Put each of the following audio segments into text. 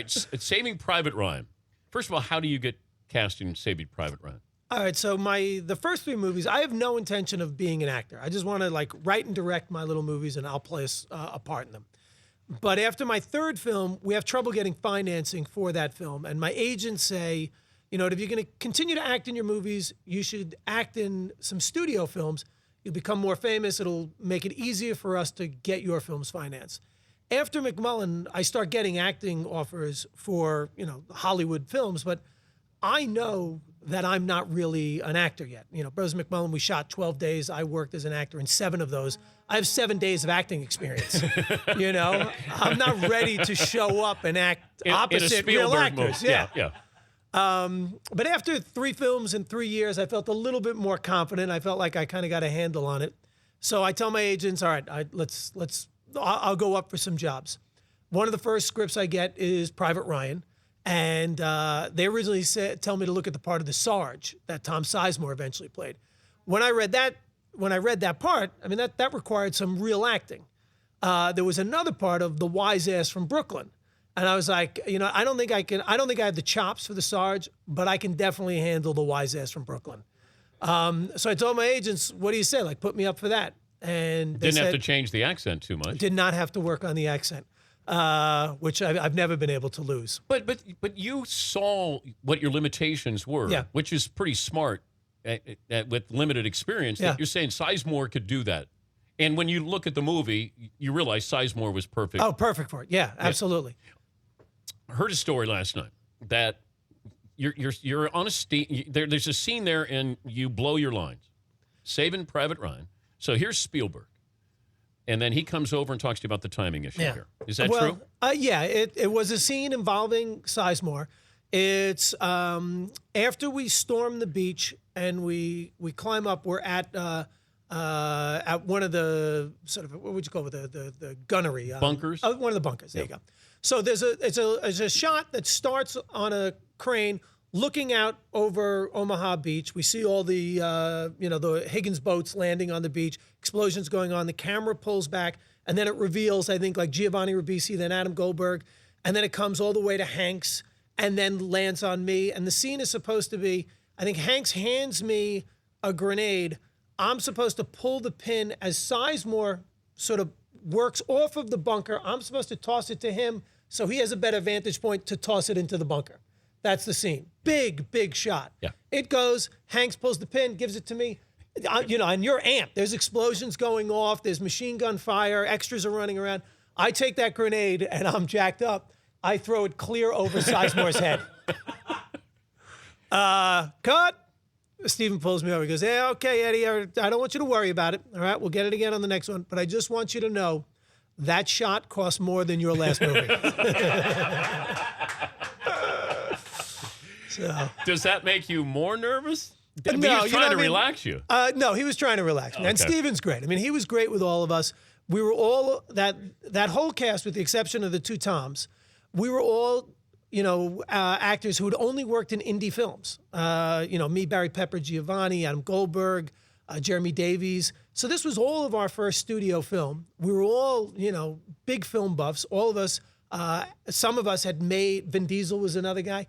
right, Saving Private Ryan. First of all, how do you get cast in Saving Private Ryan? All right, so the first 3 movies, I have no intention of being an actor. I just want to like write and direct my little movies, and I'll play a part in them. But after my 3rd film, we have trouble getting financing for that film, and my agents say, you know, if you're going to continue to act in your movies, you should act in some studio films. You'll become more famous. It'll make it easier for us to get your films financed. After McMullen, I start getting acting offers for, you know, Hollywood films, but I know that I'm not really an actor yet. You know, Brothers McMullen, we shot 12 days. I worked as an actor in 7 of those. I have 7 days of acting experience. You know, I'm not ready to show up and act opposite real actors. Yeah. But after 3 films in 3 years, I felt a little bit more confident. I felt like I kind of got a handle on it. So I tell my agents, all right, I'll go up for some jobs. One of the first scripts I get is Private Ryan. And they originally tell me to look at the part of the Sarge that Tom Sizemore eventually played. When I read that part, I mean, that required some real acting. There was another part of the wise ass from Brooklyn. And I was like, you know, I don't think I have the chops for the Sarge, but I can definitely handle the wise ass from Brooklyn. So I told my agents, what do you say? Like, put me up for that. And they Didn't have to change the accent too much. Did not have to work on the accent. Which I've never been able to lose. But you saw what your limitations were, which is pretty smart with limited experience. That you're saying Sizemore could do that. And when you look at the movie, you realize Sizemore was perfect. Oh, perfect for it. Yeah, absolutely. I heard a story last night that you're on there's a scene there and you blow your lines. Saving Private Ryan. So here's Spielberg. And then he comes over and talks to you about the timing issue here. Is that true? Yeah, it was a scene involving Sizemore. It's after we storm the beach and we climb up. We're at one of the sort of, what would you call it, the gunnery bunkers. One of the bunkers. There you go. So there's a shot that starts on a crane looking out over Omaha Beach. We see all the the Higgins boats landing on the beach, explosions going on. The camera pulls back, and then it reveals, I think, like Giovanni Ribisi, then Adam Goldberg, and then it comes all the way to Hanks, and then lands on me. And the scene is supposed to be, I think Hanks hands me a grenade. I'm supposed to pull the pin as Sizemore sort of works off of the bunker. I'm supposed to toss it to him so he has a better vantage point to toss it into the bunker. That's the scene. Big shot. Yeah. It goes, Hanks pulls the pin, gives it to me. And you're amped. There's explosions going off. There's machine gun fire. Extras are running around. I take that grenade, and I'm jacked up. I throw it clear over Sizemore's head. Cut. Stephen pulls me over. He goes, hey, okay, Eddie, I don't want you to worry about it. All right, we'll get it again on the next one. But I just want you to know that shot cost more than your last movie. So. Does that make you more nervous? No, he was trying to relax you. No, he was trying to relax me. And Stephen's great. I mean, he was great with all of us. We were all, that whole cast, with the exception of the 2 Toms, we were all, actors who had only worked in indie films. Me, Barry Pepper, Giovanni, Adam Goldberg, Jeremy Davies. So this was all of our first studio film. We were all, big film buffs. All of us, some of us had made, Vin Diesel was another guy.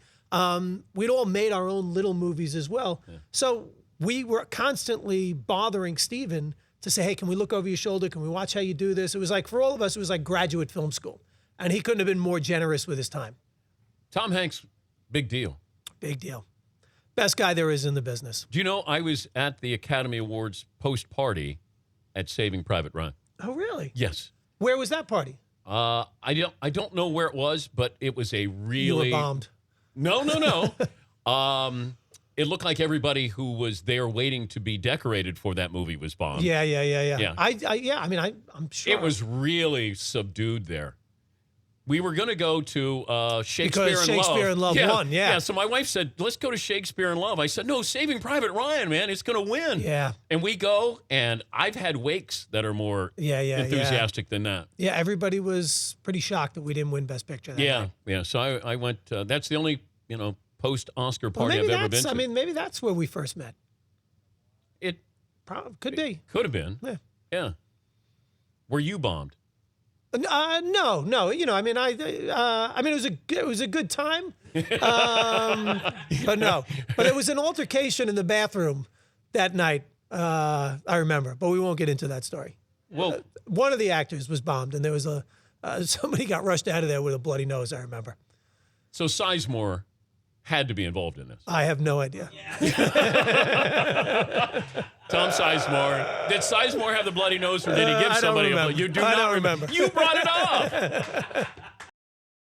We'd all made our own little movies as well. Yeah. So we were constantly bothering Stephen to say, hey, can we look over your shoulder? Can we watch how you do this? It was like, for all of us, it was like graduate film school. And he couldn't have been more generous with his time. Tom Hanks, big deal. Big deal. Best guy there is in the business. Do you know, I was at the Academy Awards post-party at Saving Private Ryan. Oh, really? Yes. Where was that party? I don't know where it was, but it was a really... You were bombed. No. It looked like everybody who was there waiting to be decorated for that movie was bombed. Yeah. I'm sure. It was really subdued there. We were going to go to Shakespeare because in Love. Shakespeare in Love won, yeah. So my wife said, let's go to Shakespeare in Love. I said, no, Saving Private Ryan, man, it's going to win. Yeah. And we go, and I've had wakes that are more enthusiastic than that. Yeah, everybody was pretty shocked that we didn't win Best Picture that night. Yeah. So I went, that's the only, post-Oscar party I've ever been to. I mean, maybe that's where we first met. It could be. Could have been. Yeah. Yeah. Were you bombed? No. You know, I mean, it was a good time. But no. But it was an altercation in the bathroom that night. I remember, but we won't get into that story. Well, One of the actors was bombed, and there was somebody got rushed out of there with a bloody nose. I remember. so Sizemore had to be involved in this. I have no idea. Tom Sizemore. Did Sizemore have the bloody nose, or did he give I don't somebody a remember. bloody? You do I not don't remember. You brought it up.